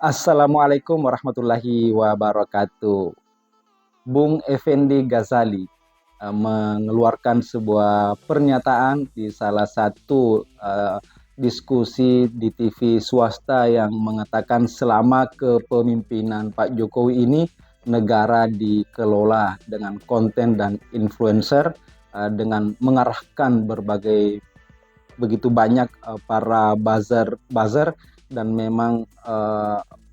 Assalamualaikum warahmatullahi wabarakatuh. Bung Effendi Ghazali mengeluarkan sebuah pernyataan di salah satu diskusi di TV swasta yang mengatakan selama kepemimpinan Pak Jokowi ini negara dikelola dengan konten dan influencer dengan mengarahkan berbagai begitu banyak para buzzer dan memang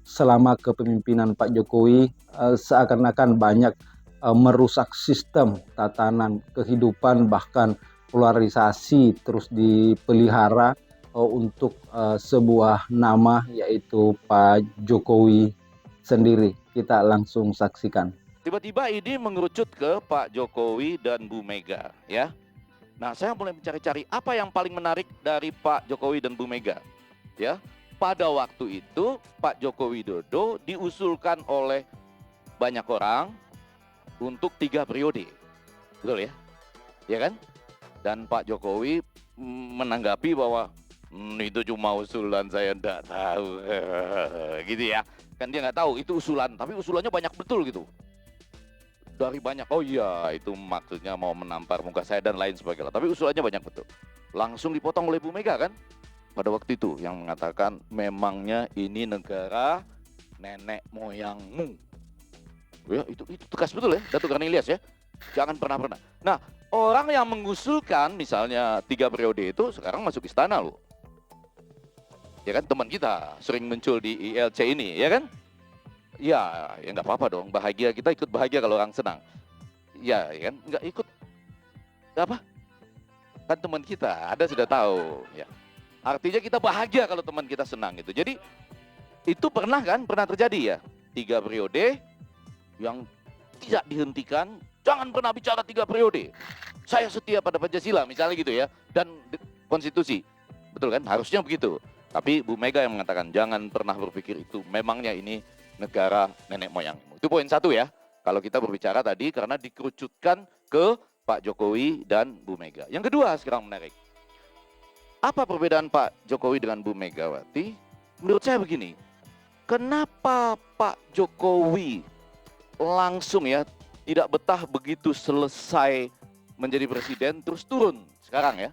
selama kepemimpinan Pak Jokowi seakan-akan banyak merusak sistem tatanan kehidupan, bahkan polarisasi terus dipelihara untuk sebuah nama, yaitu Pak Jokowi sendiri. Kita langsung saksikan. Tiba-tiba ini mengerucut ke Pak Jokowi dan Bu Mega, ya. Nah, saya mulai mencari-cari apa yang paling menarik dari Pak Jokowi dan Bu Mega, ya. Pada waktu itu Pak Joko Widodo diusulkan oleh banyak orang untuk 3 periode, betul ya? Ya kan? Dan Pak Jokowi menanggapi bahwa itu cuma usulan, saya enggak tahu, gitu ya. Kan dia nggak tahu itu usulan, tapi usulannya banyak betul gitu. Dari banyak, oh iya itu maksudnya mau menampar muka saya dan lain sebagainya. Tapi usulannya banyak betul. Langsung dipotong oleh Bu Mega kan? Pada waktu itu yang mengatakan memangnya ini negara nenek moyangmu. Ya, itu tegas betul ya, Datuk Karni Ilyas ya. Jangan pernah. Nah, orang yang mengusulkan misalnya 3 periode itu sekarang masuk istana loh. Ya kan, teman kita sering muncul di ILC ini, ya kan? Ya nggak apa-apa dong, bahagia, kita ikut bahagia kalau orang senang. Ya kan, nggak ikut apa? Kan teman kita, ada sudah tahu. Ya. Artinya kita bahagia kalau teman kita senang gitu. Jadi itu pernah terjadi ya. 3 periode yang tidak dihentikan, jangan pernah bicara 3 periode. Saya setia pada Pancasila misalnya gitu ya, dan konstitusi. Betul kan? Harusnya begitu. Tapi Bu Mega yang mengatakan jangan pernah berpikir itu, memangnya ini negara nenek moyangmu. Itu poin 1 ya. Kalau kita berbicara tadi karena dikerucutkan ke Pak Jokowi dan Bu Mega. Yang kedua sekarang menarik. Apa perbedaan Pak Jokowi dengan Bu Megawati? Menurut saya begini, kenapa Pak Jokowi langsung ya tidak betah begitu selesai menjadi presiden terus turun sekarang ya,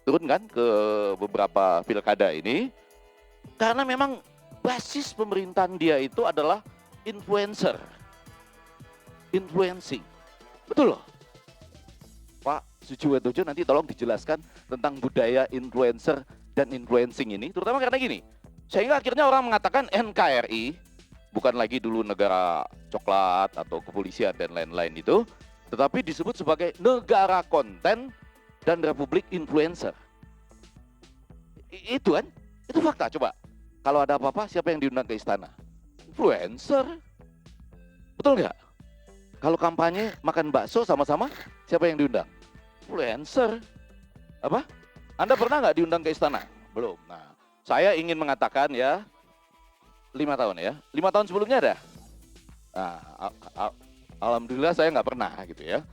turun kan ke beberapa pilkada ini, karena memang basis pemerintahan dia itu adalah influencer, influencing, betul loh. Pak Sujiwodojo nanti tolong dijelaskan tentang budaya influencer dan influencing ini, terutama karena gini, sehingga akhirnya orang mengatakan NKRI bukan lagi dulu negara coklat atau kepolisian dan lain-lain itu, tetapi disebut sebagai negara konten dan republik influencer. Itu kan, itu fakta. Coba, kalau ada apa-apa siapa yang diundang ke istana? Influencer, betul nggak? Kalau kampanye makan bakso sama-sama, siapa yang diundang? Influencer. Apa? Anda pernah nggak diundang ke istana? Belum. Nah, saya ingin mengatakan ya, 5 tahun ya. 5 tahun sebelumnya ada? Nah, alhamdulillah saya nggak pernah gitu ya.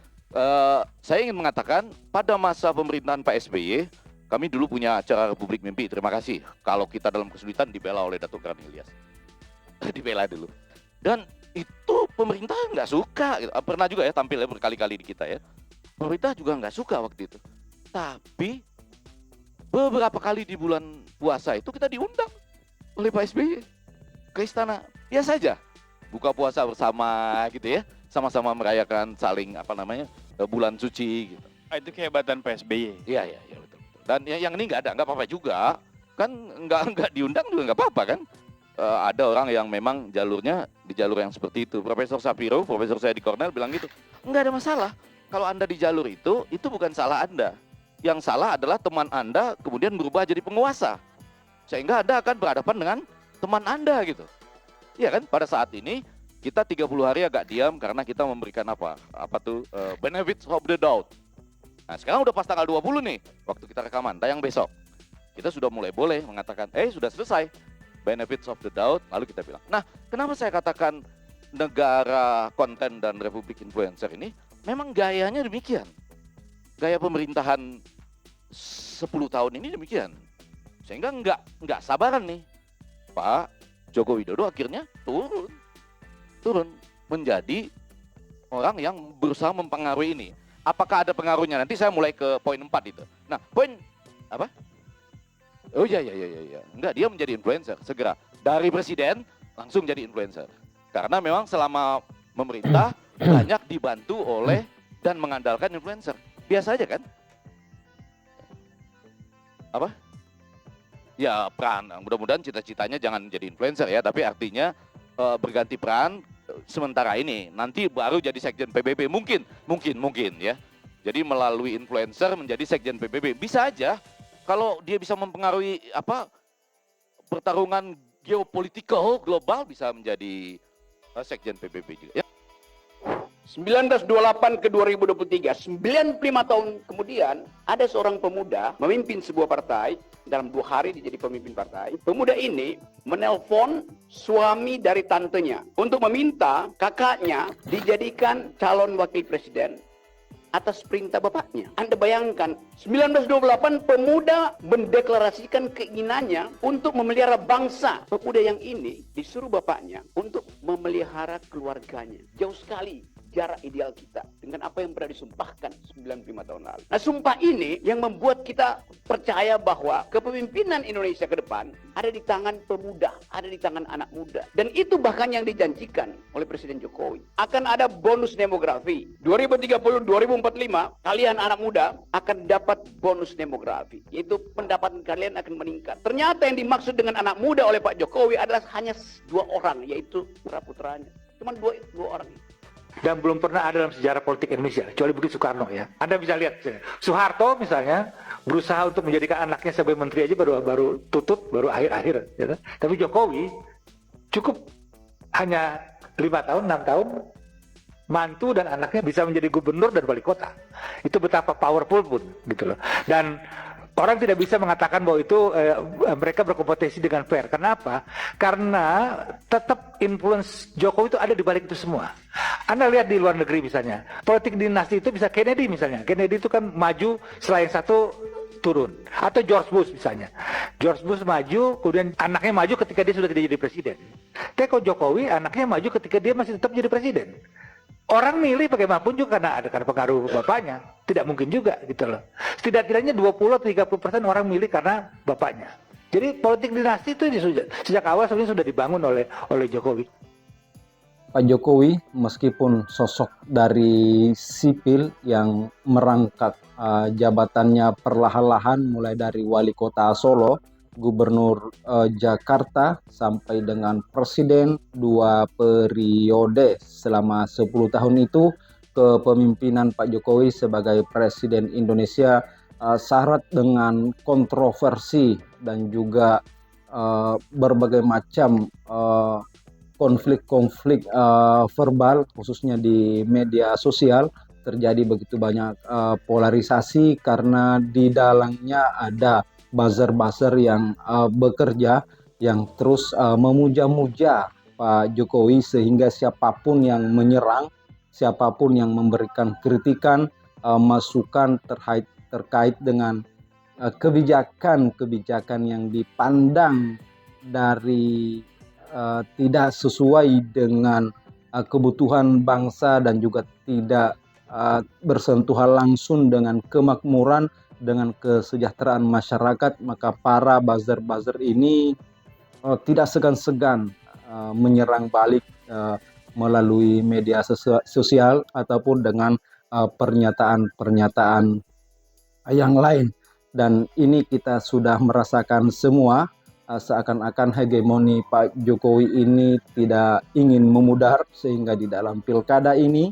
Saya ingin mengatakan pada masa pemerintahan Pak SBY, kami dulu punya acara Republik Mimpi. Terima kasih. Kalau kita dalam kesulitan dibela oleh Datuk Karni Ilyas. Dibela dulu. Dan itu pemerintah nggak suka. Gitu. Pernah juga ya tampil ya berkali-kali di kita ya. Pemerintah juga nggak suka waktu itu. Tapi beberapa kali di bulan puasa itu kita diundang oleh Pak SBY ke istana. Ya saja, buka puasa bersama gitu ya, sama-sama merayakan saling bulan suci gitu. Itu kehebatan PSBY. Iya betul. Dan yang ini nggak ada, nggak apa-apa juga. Kan nggak diundang juga nggak apa-apa kan. Ada orang yang memang jalurnya di jalur yang seperti itu. Profesor Sapiro, profesor saya di Cornell bilang gitu. Nggak ada masalah. Kalau Anda di jalur itu bukan salah Anda. Yang salah adalah teman Anda kemudian berubah jadi penguasa. Sehingga Anda akan berhadapan dengan teman Anda gitu. Iya kan? Pada saat ini kita 30 hari agak diam karena kita memberikan benefits of the doubt. Nah, sekarang udah pas tanggal 20 nih, waktu kita rekaman, tayang besok. Kita sudah mulai boleh mengatakan, sudah selesai benefits of the doubt, lalu kita bilang. Nah, kenapa saya katakan negara konten dan republik influencer ini memang gayanya demikian. Gaya pemerintahan 10 tahun ini demikian. Sehingga nggak sabaran nih, Pak Joko Widodo akhirnya turun menjadi orang yang berusaha mempengaruhi ini. Apakah ada pengaruhnya? Nanti saya mulai ke poin 4 itu. Nah, poin apa? Oh iya. Enggak, dia menjadi influencer segera. Dari presiden langsung jadi influencer. Karena memang selama memerintah banyak dibantu oleh dan mengandalkan influencer. Biasa aja kan? Apa? Ya peran. Mudah-mudahan cita-citanya jangan jadi influencer ya, tapi artinya berganti peran sementara ini. Nanti baru jadi sekjen PBB mungkin ya. Jadi melalui influencer menjadi sekjen PBB bisa aja kalau dia bisa mempengaruhi pertarungan geopolitikal global bisa menjadi sekjen PBB juga ya. 1928 ke 2023, 95 tahun kemudian, ada seorang pemuda memimpin sebuah partai. Dalam 2 hari dia jadi pemimpin partai. Pemuda ini menelpon suami dari tantenya untuk meminta kakaknya dijadikan calon wakil presiden atas perintah bapaknya. Anda bayangkan, 1928 pemuda mendeklarasikan keinginannya untuk memelihara bangsa. Pemuda yang ini disuruh bapaknya untuk memelihara keluarganya. Jauh sekali jarak ideal kita dengan apa yang pernah disumpahkan 95 tahun lalu. Nah, sumpah ini yang membuat kita percaya bahwa kepemimpinan Indonesia ke depan ada di tangan pemuda, ada di tangan anak muda. Dan itu bahkan yang dijanjikan oleh Presiden Jokowi. Akan ada bonus demografi. 2030-2045, kalian anak muda akan dapat bonus demografi. Yaitu pendapatan kalian akan meningkat. Ternyata yang dimaksud dengan anak muda oleh Pak Jokowi adalah hanya 2 orang, yaitu putra-putranya. Cuma dua orang ini. Dan belum pernah ada dalam sejarah politik Indonesia, kecuali Budi Soekarno ya. Anda bisa lihat, Soeharto misalnya berusaha untuk menjadikan anaknya sebagai menteri aja baru tutut, baru akhir-akhir. Ya. Tapi Jokowi cukup hanya 5 tahun, 6 tahun, mantu dan anaknya bisa menjadi gubernur dan wali kota. Itu betapa powerful pun gitu loh. Dan orang tidak bisa mengatakan bahwa itu mereka berkompetisi dengan fair. Kenapa? Karena tetap influence Jokowi itu ada di balik itu semua. Anda lihat di luar negeri misalnya, politik dinasti itu bisa Kennedy misalnya. Kennedy itu kan maju setelah yang satu turun. Atau George Bush misalnya. George Bush maju, kemudian anaknya maju ketika dia sudah tidak jadi presiden. Tapi kalau Jokowi, anaknya maju ketika dia masih tetap jadi presiden. Orang milih bagaimanapun juga karena pengaruh bapaknya. Tidak mungkin juga gitu loh. Setidaknya 20-30% orang milih karena bapaknya. Jadi politik dinasti itu sejak awal sebenarnya sudah dibangun oleh Jokowi. Pak Jokowi meskipun sosok dari sipil yang merangkak jabatannya perlahan-lahan mulai dari wali kota Solo, gubernur Jakarta sampai dengan presiden 2 periode selama 10 tahun itu, kepemimpinan Pak Jokowi sebagai presiden Indonesia syarat dengan kontroversi dan juga berbagai macam konflik-konflik verbal khususnya di media sosial. Terjadi begitu banyak polarisasi karena di dalamnya ada buzzer-buzzer yang bekerja, yang terus memuja-muja Pak Jokowi sehingga siapapun yang menyerang, siapapun yang memberikan kritikan, masukan terkait dengan kebijakan yang dipandang dari tidak sesuai dengan kebutuhan bangsa dan juga tidak bersentuhan langsung dengan kemakmuran, dengan kesejahteraan masyarakat, maka para buzzer-buzzer ini tidak segan-segan menyerang balik melalui media sosial ataupun dengan pernyataan-pernyataan yang lain. Dan ini kita sudah merasakan semua, seakan-akan hegemoni Pak Jokowi ini tidak ingin memudar, sehingga di dalam pilkada ini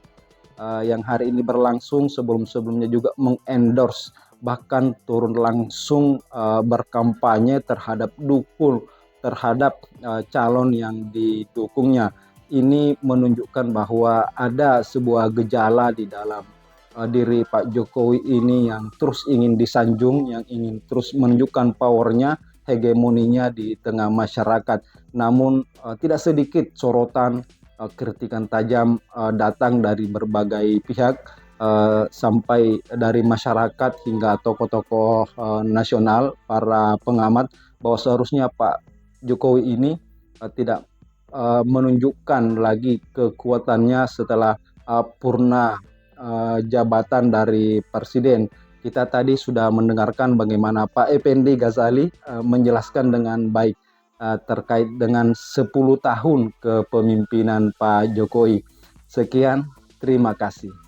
yang hari ini berlangsung, sebelum-sebelumnya juga mengendorse, bahkan turun langsung berkampanye terhadap calon yang didukungnya. Ini menunjukkan bahwa ada sebuah gejala di dalam diri Pak Jokowi ini yang terus ingin disanjung, yang ingin terus menunjukkan powernya, hegemoninya di tengah masyarakat. Namun tidak sedikit sorotan, kritikan tajam datang dari berbagai pihak, sampai dari masyarakat hingga tokoh-tokoh nasional, para pengamat, bahwa seharusnya Pak Jokowi ini tidak menunjukkan lagi kekuatannya setelah purna jabatan dari presiden. Kita tadi sudah mendengarkan bagaimana Pak Effendi Ghazali menjelaskan dengan baik terkait dengan 10 tahun kepemimpinan Pak Jokowi. Sekian, terima kasih.